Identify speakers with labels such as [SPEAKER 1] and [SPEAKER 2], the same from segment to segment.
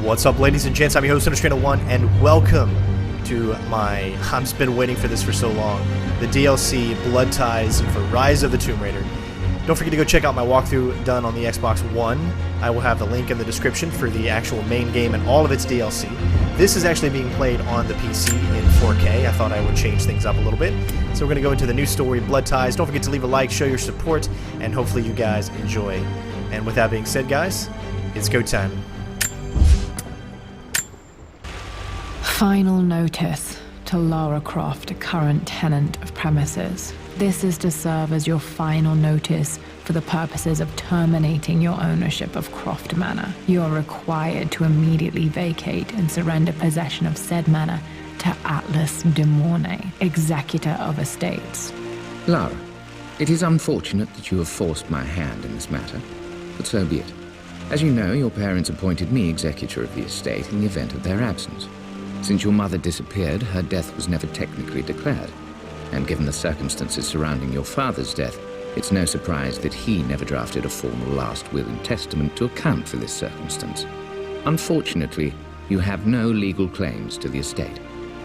[SPEAKER 1] What's up, ladies and gents? I'm your host, CenterStrain01, and welcome to my... I've just been waiting for this for so long. The DLC Blood Ties for Rise of the Tomb Raider. Don't forget to go check out my walkthrough done on the Xbox One. I will have the link in the description for the actual main game and all of its DLC. This is actually being played on the PC in 4K. I thought I would change things up a little bit. So we're going to go into the new story, Blood Ties. Don't forget to leave a like, show your support, and hopefully you guys enjoy. And with that being said, guys, it's go time.
[SPEAKER 2] Final notice to Lara Croft, a current tenant of premises. This is to serve as your final notice for the purposes of terminating your ownership of Croft Manor. You are required to immediately vacate and surrender possession of said manor to Atlas de Mornay, executor of estates.
[SPEAKER 3] Lara, it is unfortunate that you have forced my hand in this matter, but so be it. As you know, your parents appointed me executor of the estate in the event of their absence. Since your mother disappeared, her death was never technically declared. And given the circumstances surrounding your father's death, it's no surprise that he never drafted a formal last will and testament to account for this circumstance. Unfortunately, you have no legal claims to the estate.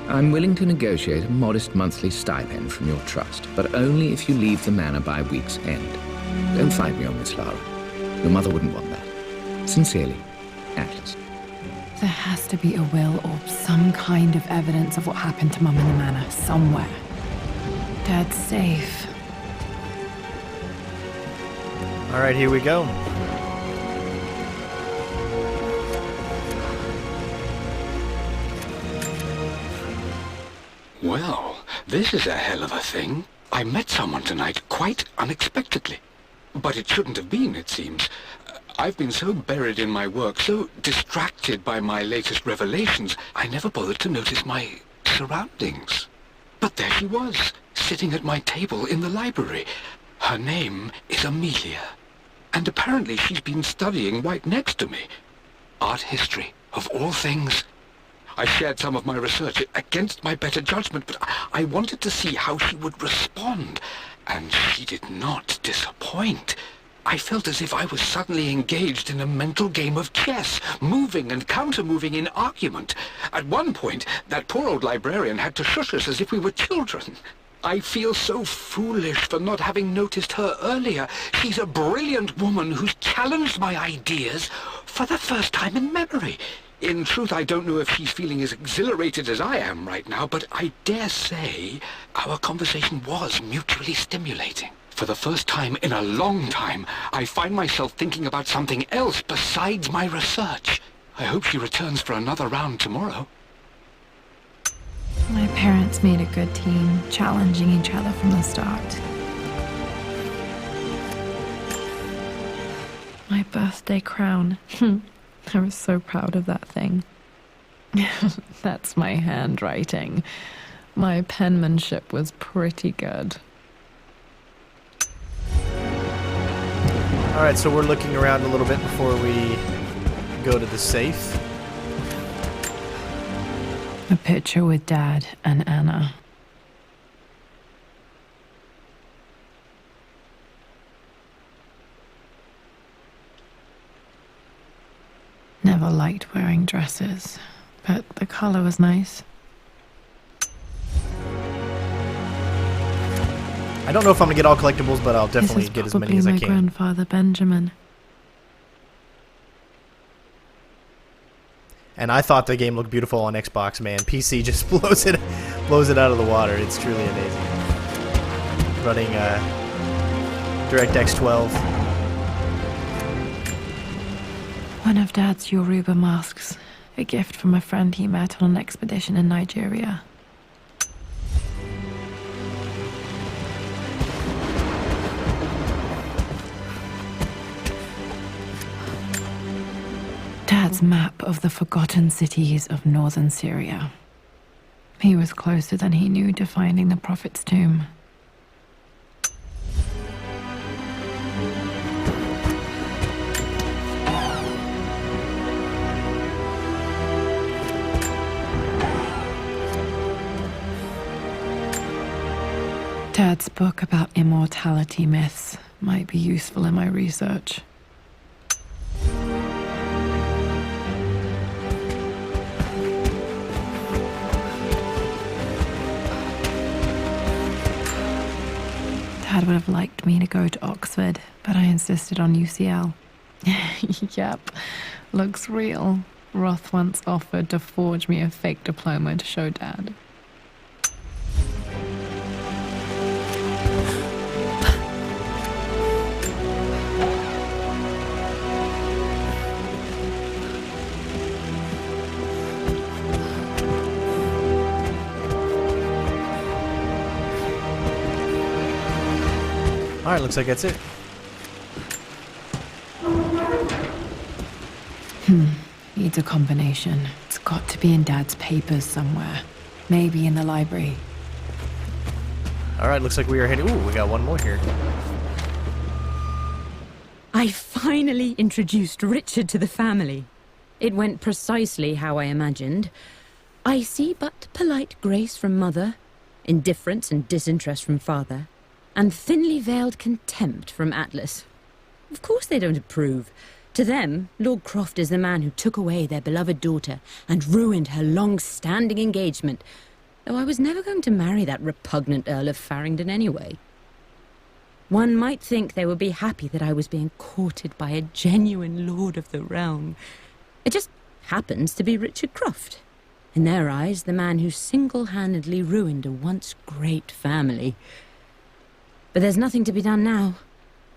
[SPEAKER 3] I'm willing to negotiate a modest monthly stipend from your trust, but only if you leave the manor by week's end. Don't fight me on this, Lara. Your mother wouldn't want that. Sincerely, Atlas.
[SPEAKER 2] There has to be a will or some kind of evidence of what happened to Mum in the manor somewhere. Dad's safe.
[SPEAKER 1] Alright, here we go.
[SPEAKER 4] Well, this is a hell of a thing. I met someone tonight quite unexpectedly. But it shouldn't have been, it seems. I've been so buried in my work, so distracted by my latest revelations, I never bothered to notice my surroundings. But there she was, sitting at my table in the library. Her name is Amelia, and apparently she's been studying right next to me. Art history, of all things. I shared some of my research against my better judgment, but I wanted to see how she would respond, and she did not disappoint. I felt as if I was suddenly engaged in a mental game of chess, moving and counter-moving in argument. At one point, that poor old librarian had to shush us as if we were children. I feel so foolish for not having noticed her earlier. She's a brilliant woman who's challenged my ideas for the first time in memory. In truth, I don't know if she's feeling as exhilarated as I am right now, but I dare say our conversation was mutually stimulating. For the first time in a long time, I find myself thinking about something else besides my research. I hope she returns for another round tomorrow.
[SPEAKER 2] My parents made a good team, challenging each other from the start. My birthday crown. I was so proud of that thing. That's my handwriting. My penmanship was pretty good.
[SPEAKER 1] Alright, so we're looking around a little bit before we go to the safe.
[SPEAKER 2] A picture with Dad and Anna. Never liked wearing dresses, but the color was nice.
[SPEAKER 1] I don't know if I'm gonna get all collectibles, but I'll definitely get as many as I can.
[SPEAKER 2] This is probably my grandfather Benjamin.
[SPEAKER 1] And I thought the game looked beautiful on Xbox, man. PC just blows it out of the water. It's truly amazing. Running DirectX 12.
[SPEAKER 2] One of Dad's Yoruba masks, a gift from a friend he met on an expedition in Nigeria. Dad's map of the forgotten cities of northern Syria. He was closer than he knew to finding the Prophet's tomb. Dad's book about immortality myths might be useful in my research. Dad would have liked me to go to Oxford, but I insisted on UCL. Yep, looks real. Roth once offered to forge me a fake diploma to show Dad.
[SPEAKER 1] Alright, looks like that's it.
[SPEAKER 2] Needs a combination. It's got to be in Dad's papers somewhere. Maybe in the library.
[SPEAKER 1] Alright, looks like we are heading... Ooh, we got one more here.
[SPEAKER 5] I finally introduced Richard to the family. It went precisely how I imagined. I see but polite grace from Mother, indifference and disinterest from Father, and thinly veiled contempt from Atlas. Of course they don't approve. To them, Lord Croft is the man who took away their beloved daughter and ruined her long-standing engagement, though I was never going to marry that repugnant Earl of Farringdon anyway. One might think they would be happy that I was being courted by a genuine lord of the realm. It just happens to be Richard Croft. In their eyes, the man who single-handedly ruined a once great family. But there's nothing to be done now.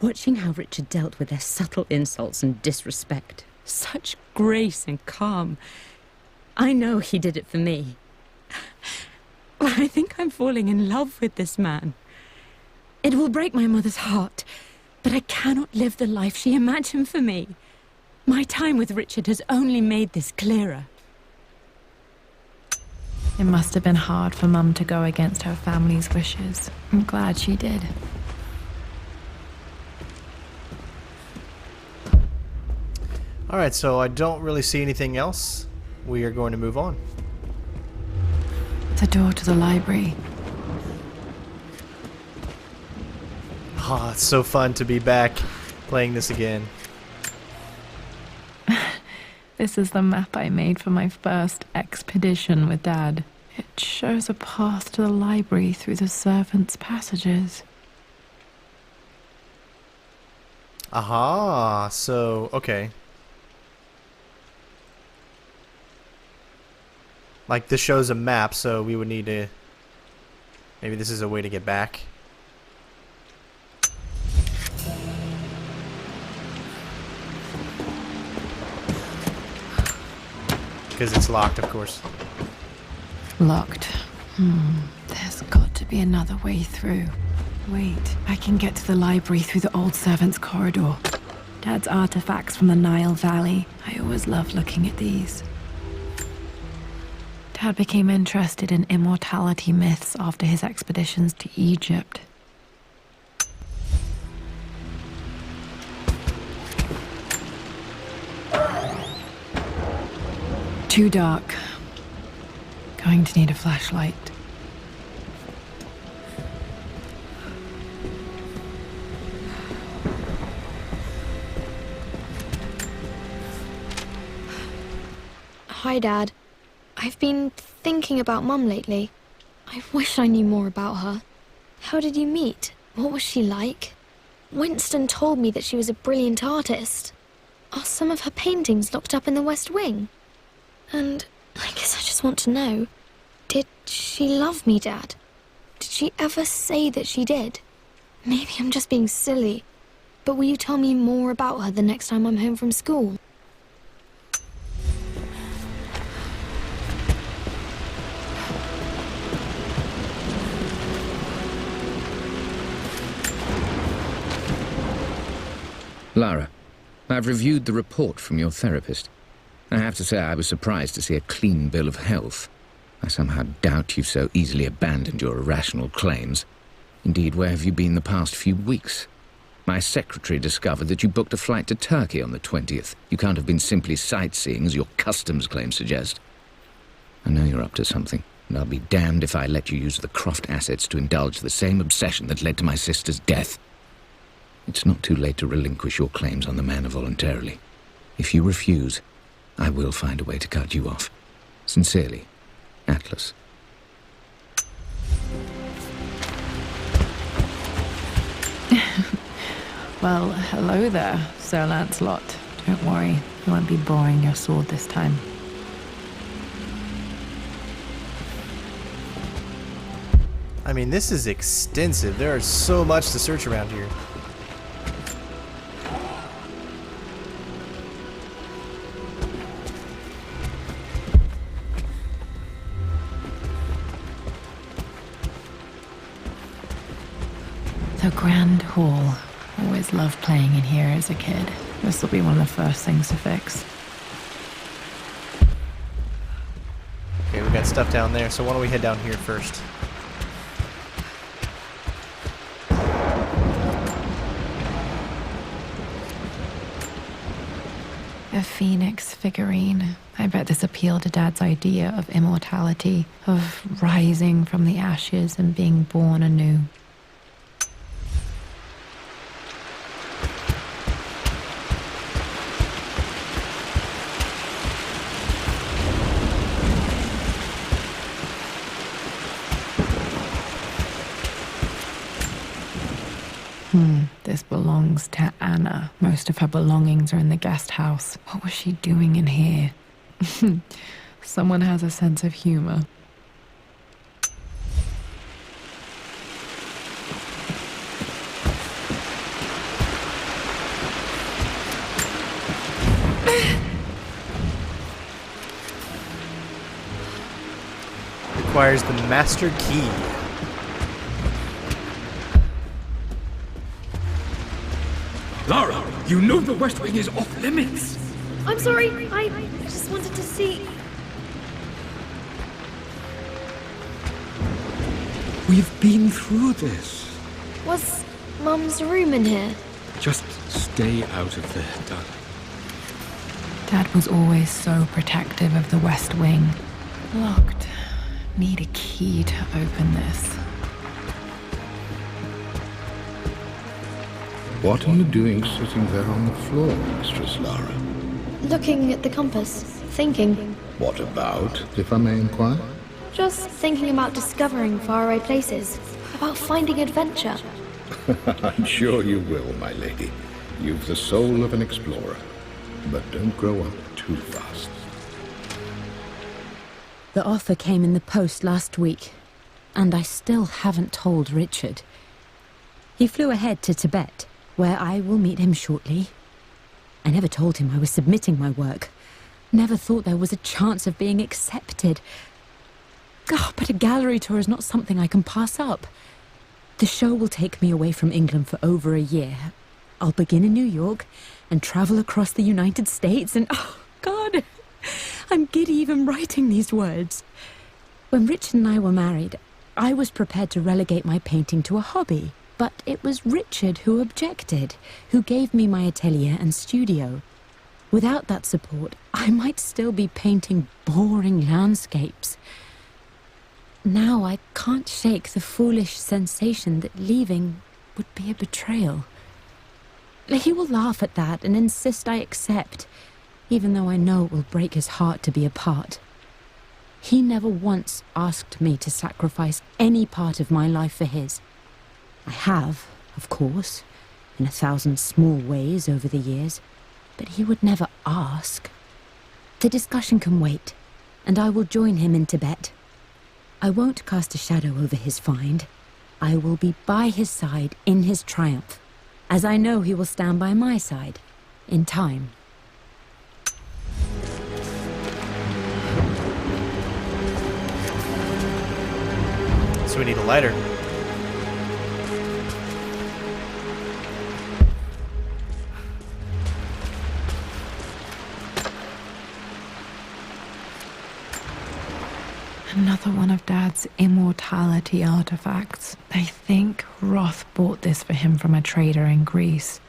[SPEAKER 5] Watching how Richard dealt with their subtle insults and disrespect. Such grace and calm. I know he did it for me. I think I'm falling in love with this man. It will break my mother's heart, but I cannot live the life she imagined for me. My time with Richard has only made this clearer.
[SPEAKER 2] It must have been hard for Mum to go against her family's wishes. I'm glad she did.
[SPEAKER 1] Alright, so I don't really see anything else. We are going to move on.
[SPEAKER 2] The door to the library.
[SPEAKER 1] Ah, it's so fun to be back playing this again.
[SPEAKER 2] This is the map I made for my first expedition with Dad. It shows a path to the library through the servants' passages.
[SPEAKER 1] Aha, so, okay. Like, this shows a map, so we would need to... Maybe this is a way to get back. Because it's locked, of course.
[SPEAKER 2] Locked. There's got to be another way through. Wait, I can get to the library through the old servants' corridor. Dad's artifacts from the Nile Valley. I always loved looking at these. Dad became interested in immortality myths after his expeditions to Egypt. Too dark. Going to need a flashlight.
[SPEAKER 6] Hi, Dad. I've been thinking about Mum lately. I wish I knew more about her. How did you meet? What was she like? Winston told me that she was a brilliant artist. Are some of her paintings locked up in the West Wing? And I guess I just want to know, did she love me, Dad? Did she ever say that she did? Maybe I'm just being silly, but will you tell me more about her the next time I'm home from school?
[SPEAKER 3] Lara, I've reviewed the report from your therapist. I have to say I was surprised to see a clean bill of health. I somehow doubt you've so easily abandoned your irrational claims. Indeed, where have you been the past few weeks? My secretary discovered that you booked a flight to Turkey on the 20th. You can't have been simply sightseeing, as your customs claims suggest. I know you're up to something, and I'll be damned if I let you use the Croft assets to indulge the same obsession that led to my sister's death. It's not too late to relinquish your claims on the manor voluntarily. If you refuse, I will find a way to cut you off. Sincerely, Atlas.
[SPEAKER 2] Well, hello there, Sir Lancelot. Don't worry, you won't be borrowing your sword this time.
[SPEAKER 1] I mean, this is extensive. There is so much to search around here.
[SPEAKER 2] The Grand Hall. Always loved playing in here as a kid. This will be one of the first things to fix.
[SPEAKER 1] Okay, we got stuff down there, so why don't we head down here first?
[SPEAKER 2] A phoenix figurine. I bet this appealed to Dad's idea of immortality, of rising from the ashes and being born anew. This belongs to Anna. Most of her belongings are in the guest house. What was she doing in here? Someone has a sense of humor.
[SPEAKER 1] Requires the master key.
[SPEAKER 4] Lara, you know the West Wing is off limits.
[SPEAKER 6] I'm sorry, I just wanted to see.
[SPEAKER 4] We've been through this.
[SPEAKER 6] Was Mum's room in here?
[SPEAKER 4] Just stay out of there, darling.
[SPEAKER 2] Dad was always so protective of the West Wing. Locked. Need a key to open this.
[SPEAKER 3] What are you doing sitting there on the floor, Mistress Lara?
[SPEAKER 6] Looking at the compass, thinking.
[SPEAKER 3] What about, if I may inquire?
[SPEAKER 6] Just thinking about discovering faraway places, about finding adventure.
[SPEAKER 3] I'm sure you will, my lady. You've the soul of an explorer. But don't grow up too fast.
[SPEAKER 5] The offer came in the post last week, and I still haven't told Richard. He flew ahead to Tibet, where I will meet him shortly. I never told him I was submitting my work. Never thought there was a chance of being accepted. Oh, but a gallery tour is not something I can pass up. The show will take me away from England for over a year. I'll begin in New York and travel across the United States and, oh, God, I'm giddy even writing these words. When Richard and I were married, I was prepared to relegate my painting to a hobby. But it was Richard who objected, who gave me my atelier and studio. Without that support, I might still be painting boring landscapes. Now I can't shake the foolish sensation that leaving would be a betrayal. He will laugh at that and insist I accept, even though I know it will break his heart to be apart. He never once asked me to sacrifice any part of my life for his. I have, of course, in 1,000 small ways over the years, but he would never ask. The discussion can wait, and I will join him in Tibet. I won't cast a shadow over his find. I will be by his side in his triumph, as I know he will stand by my side, in time.
[SPEAKER 1] So we need a lighter.
[SPEAKER 2] Another one of Dad's immortality artifacts. I think Roth bought this for him from a trader in Greece.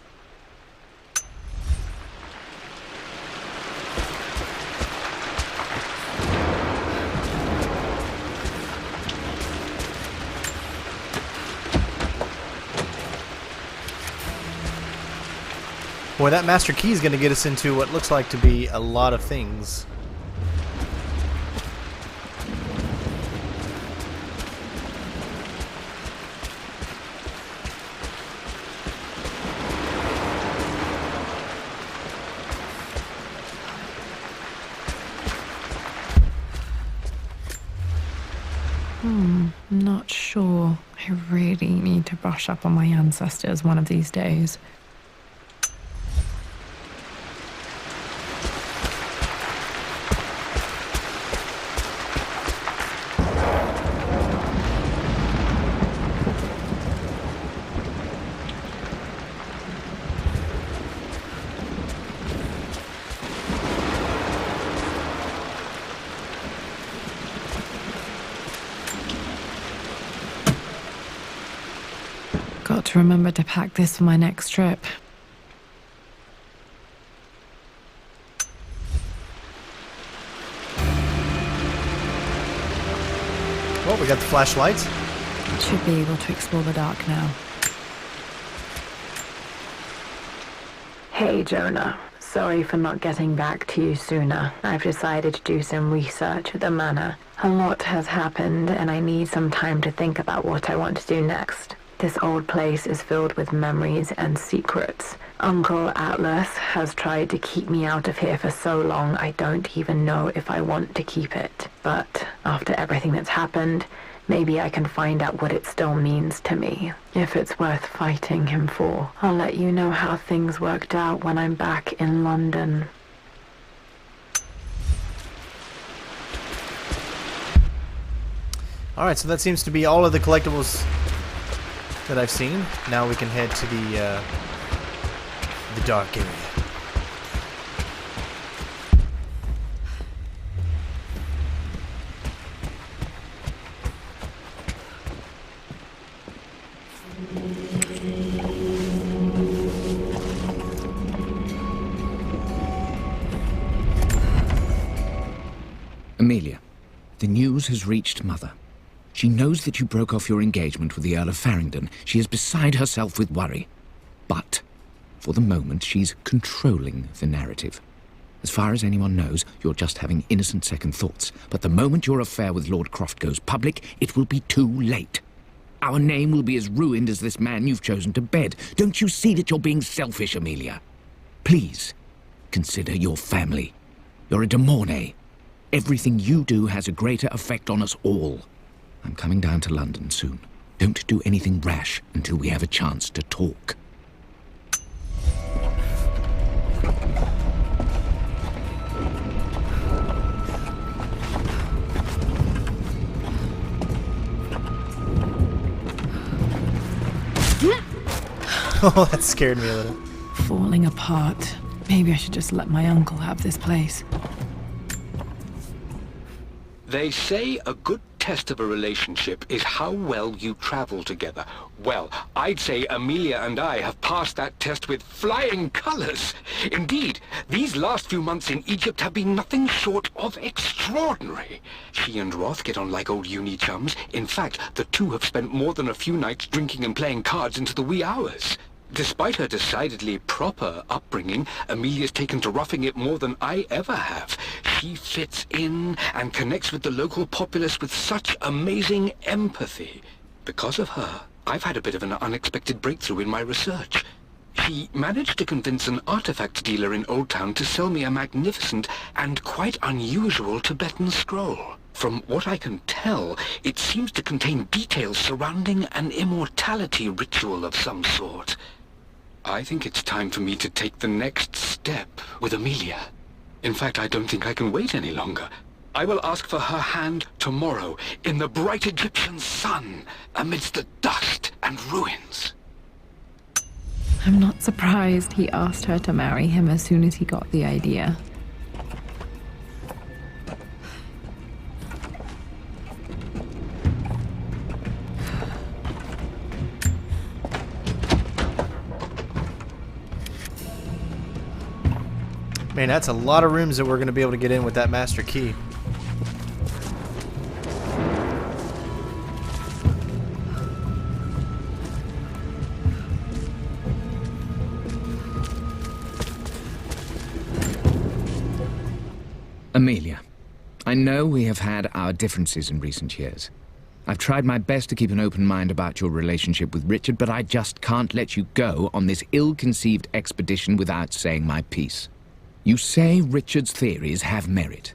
[SPEAKER 1] Boy, that master key is going to get us into what looks like to be a lot of things.
[SPEAKER 2] sure I really need to brush up on my ancestors one of these days. Got to remember to pack this for my next trip.
[SPEAKER 1] Well, we got the flashlights.
[SPEAKER 2] Should be able to explore the dark now. Hey, Jonah. Sorry for not getting back to you sooner. I've decided to do some research at the manor. A lot has happened, and I need some time to think about what I want to do next. This old place is filled with memories and secrets. Uncle Atlas has tried to keep me out of here for so long, I don't even know if I want to keep it. But after everything that's happened, maybe I can find out what it still means to me. If it's worth fighting him for, I'll let you know how things worked out when I'm back in London.
[SPEAKER 1] Alright, so that seems to be all of the collectibles that I've seen. Now we can head to the dark area.
[SPEAKER 3] Amelia, the news has reached Mother. She knows that you broke off your engagement with the Earl of Farringdon. She is beside herself with worry. But, for the moment, she's controlling the narrative. As far as anyone knows, you're just having innocent second thoughts. But the moment your affair with Lord Croft goes public, it will be too late. Our name will be as ruined as this man you've chosen to bed. Don't you see that you're being selfish, Amelia? Please, consider your family. You're a de Mornay. Everything you do has a greater effect on us all. I'm coming down to London soon. Don't do anything rash until we have a chance to talk.
[SPEAKER 1] Oh, that scared me a little.
[SPEAKER 2] Falling apart. Maybe I should just let my uncle have this place.
[SPEAKER 4] They say a good test of a relationship is how well you travel together. Well, I'd say Amelia and I have passed that test with flying colors. Indeed, these last few months in Egypt have been nothing short of extraordinary. She and Roth get on like old uni chums. In fact, the two have spent more than a few nights drinking and playing cards into the wee hours. Despite her decidedly proper upbringing, Amelia's taken to roughing it more than I ever have. She fits in and connects with the local populace with such amazing empathy. Because of her, I've had a bit of an unexpected breakthrough in my research. She managed to convince an artifact dealer in Old Town to sell me a magnificent and quite unusual Tibetan scroll. From what I can tell, it seems to contain details surrounding an immortality ritual of some sort. I think it's time for me to take the next step with Amelia. In fact, I don't think I can wait any longer. I will ask for her hand tomorrow in the bright Egyptian sun amidst the dust and ruins.
[SPEAKER 2] I'm not surprised he asked her to marry him as soon as he got the idea.
[SPEAKER 1] Man, that's a lot of rooms that we're going to be able to get in with that master key.
[SPEAKER 3] Amelia, I know we have had our differences in recent years. I've tried my best to keep an open mind about your relationship with Richard, but I just can't let you go on this ill-conceived expedition without saying my piece. You say Richard's theories have merit.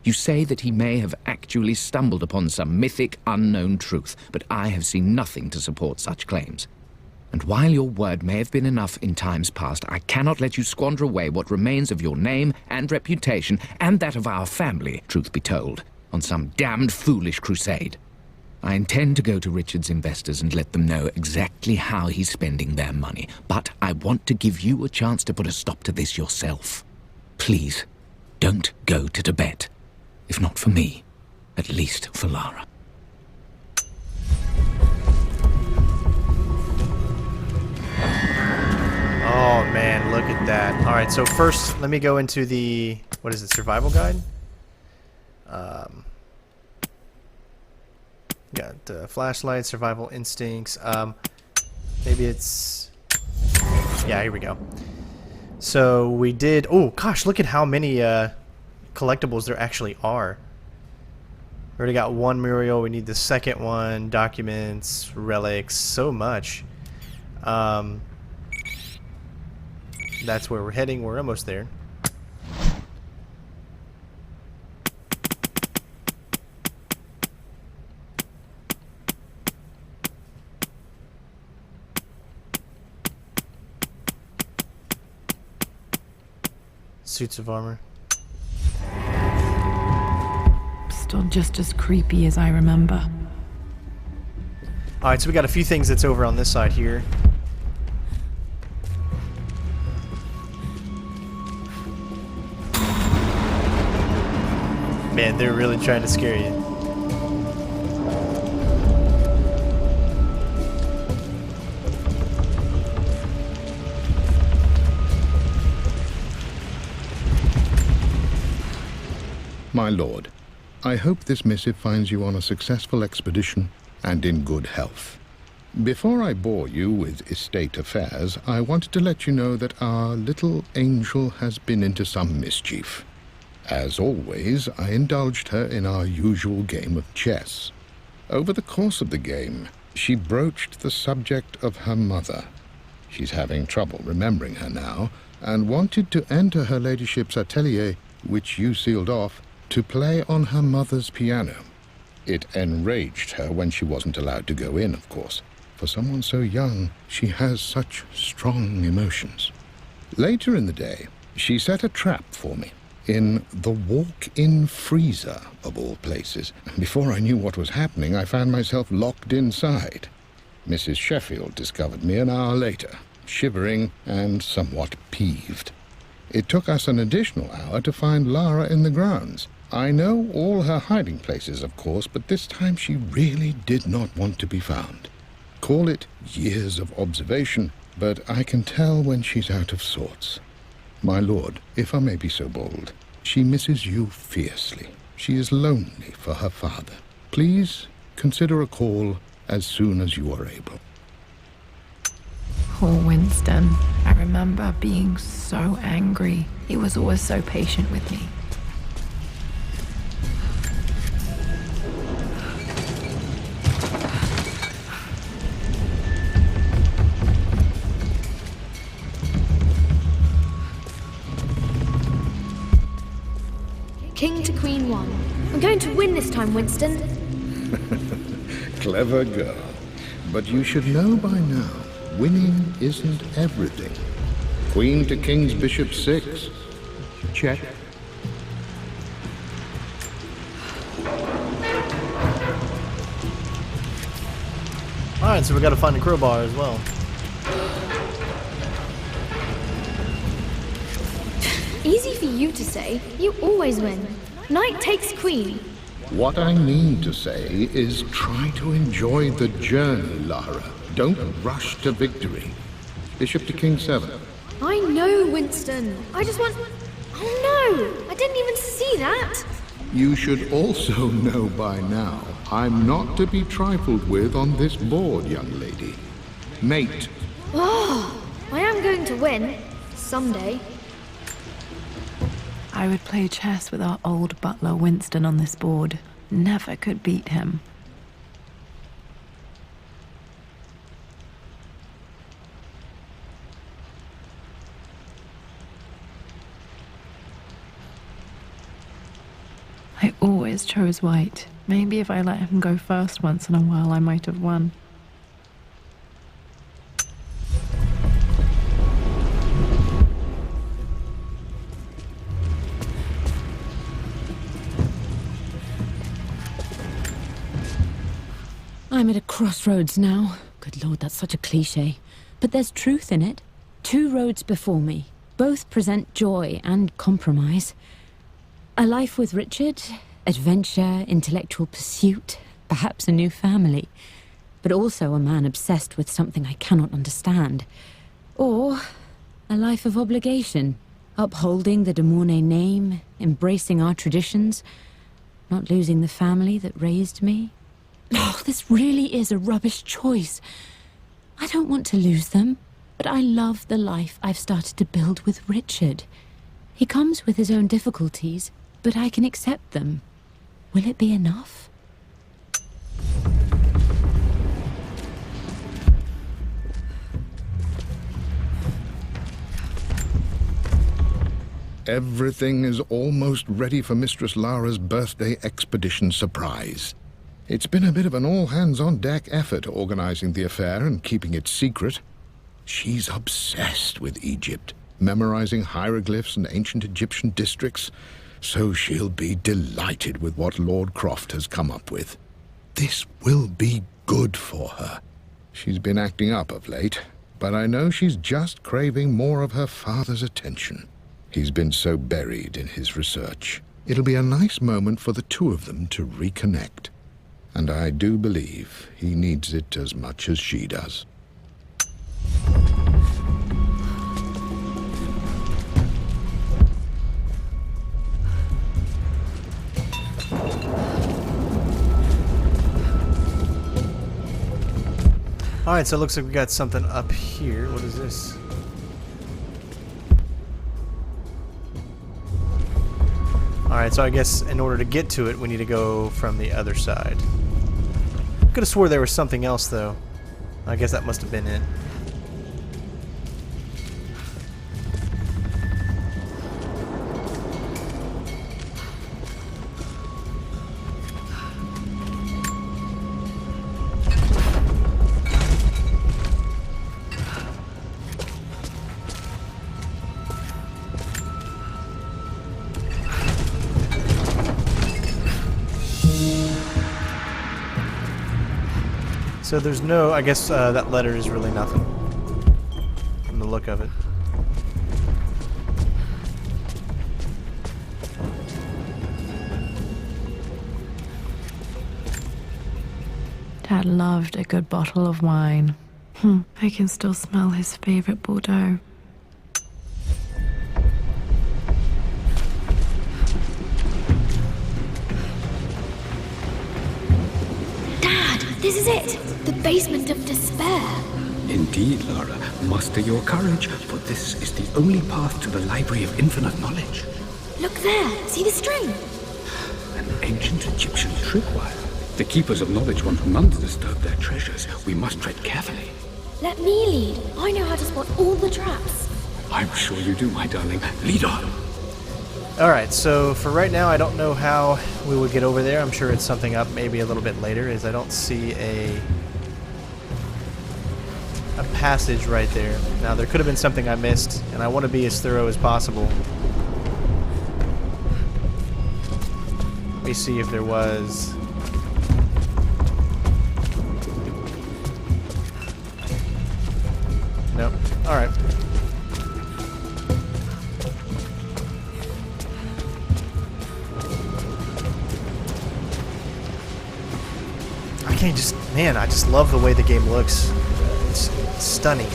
[SPEAKER 3] You say that he may have actually stumbled upon some mythic, unknown truth, but I have seen nothing to support such claims. And while your word may have been enough in times past, I cannot let you squander away what remains of your name and reputation, and that of our family, truth be told, on some damned foolish crusade. I intend to go to Richard's investors and let them know exactly how he's spending their money, but I want to give you a chance to put a stop to this yourself. Please, don't go to Tibet. If not for me, at least for Lara.
[SPEAKER 1] Oh man, look at that. Alright, so first let me go into the, what is it, survival guide? Got flashlight, survival instincts. Maybe it's, yeah, here we go. So we did, oh gosh, look at how many collectibles there actually are. We already got one Muriel, we need the second one, documents, relics, so much. That's where we're heading, we're almost there. Suits of armor.
[SPEAKER 2] Still just as creepy as I remember.
[SPEAKER 1] Alright, so we got a few things that's over on this side here. Man, they're really trying to scare you.
[SPEAKER 7] My lord, I hope this missive finds you on a successful expedition and in good health. Before I bore you with estate affairs, I wanted to let you know that our little angel has been into some mischief. As always, I indulged her in our usual game of chess. Over the course of the game, she broached the subject of her mother. She's having trouble remembering her now, and wanted to enter her ladyship's atelier, which you sealed off, to play on her mother's piano. It enraged her when she wasn't allowed to go in, of course. For someone so young, she has such strong emotions. Later in the day, she set a trap for me in the walk-in freezer, of all places. Before I knew what was happening, I found myself locked inside. Mrs. Sheffield discovered me an hour later, shivering and somewhat peeved. It took us an additional hour to find Lara in the grounds. I know all her hiding places, of course, but this time she really did not want to be found. Call it years of observation, but I can tell when she's out of sorts. My lord, if I may be so bold, she misses you fiercely. She is lonely for her father. Please consider a call as soon as you are able.
[SPEAKER 2] Poor Winston. I remember being so angry. He was always so patient with me.
[SPEAKER 6] King to Queen 1. I'm going to win this time, Winston.
[SPEAKER 7] Clever girl. But you should know by now, winning isn't everything. Queen to King's Bishop 6. Check.
[SPEAKER 1] Alright, so we gotta find a crowbar as well.
[SPEAKER 6] Easy for you to say. You always win. Knight takes queen.
[SPEAKER 7] What I mean to say is try to enjoy the journey, Lara. Don't rush to victory. Bishop to King 7.
[SPEAKER 6] I know, Winston. I just want... Oh no! I didn't even see that!
[SPEAKER 7] You should also know by now, I'm not to be trifled with on this board, young lady. Mate.
[SPEAKER 6] Oh, I am going to win. Someday.
[SPEAKER 2] I would play chess with our old butler Winston on this board. Never could beat him. I always chose white. Maybe if I let him go first once in a while, I might have won.
[SPEAKER 5] I'm at a crossroads now. Good Lord, that's such a cliche. But there's truth in it. 2 roads before me. Both present joy and compromise. A life with Richard, adventure, intellectual pursuit, perhaps a new family. But also a man obsessed with something I cannot understand. Or a life of obligation, upholding the de Mornay name, embracing our traditions, not losing the family that raised me. Oh, this really is a rubbish choice. I don't want to lose them, but I love the life I've started to build with Richard. He comes with his own difficulties, but I can accept them. Will it be enough?
[SPEAKER 7] Everything is almost ready for Mistress Lara's birthday expedition surprise. It's been a bit of an all-hands-on-deck effort organizing the affair and keeping it secret. She's obsessed with Egypt, memorizing hieroglyphs and ancient Egyptian districts, so she'll be delighted with what Lord Croft has come up with. This will be good for her. She's been acting up of late, but I know she's just craving more of her father's attention. He's been so buried in his research. It'll be a nice moment for the 2 of them to reconnect. And I do believe he needs it as much as she does.
[SPEAKER 1] Alright, so it looks like we got something up here. What is this? Alright, so I guess in order to get to it, we need to go from the other side. Could have swore there was something else, though. I guess that must have been it. So there's no, I guess that letter is really nothing from the look of it.
[SPEAKER 2] Dad loved a good bottle of wine. I can still smell his favorite Bordeaux.
[SPEAKER 6] Dad, this is it! The basement of despair.
[SPEAKER 4] Indeed, Lara. Muster your courage, for this is the only path to the Library of Infinite Knowledge.
[SPEAKER 6] Look there, see the string?
[SPEAKER 4] An ancient Egyptian tripwire. The Keepers of Knowledge want none to disturb their treasures. We must tread carefully.
[SPEAKER 6] Let me lead. I know how to spot all the traps.
[SPEAKER 4] I'm sure you do, my darling. Lead on.
[SPEAKER 1] Alright, so for right now, I don't know how we would get over there. I'm sure it's something up maybe a little bit later, as I don't see a passage right there. Now, there could have been something I missed, and I want to be as thorough as possible. Let me see if there was... Nope. Alright. I can't just... Man, I just love the way the game looks. It's stunning.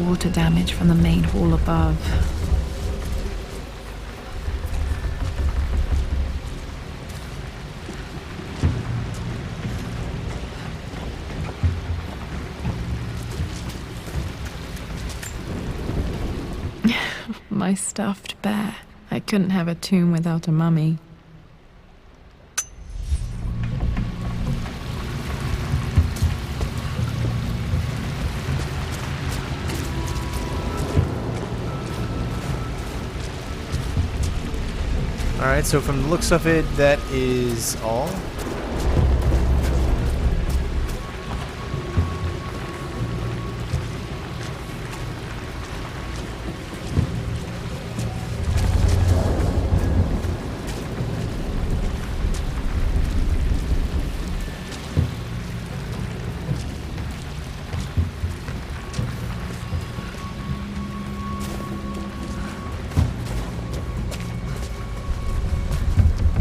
[SPEAKER 2] water damage from the main hall above. My stuffed bear. I couldn't have a tomb without a mummy.
[SPEAKER 1] Alright, so from the looks of it, that is all.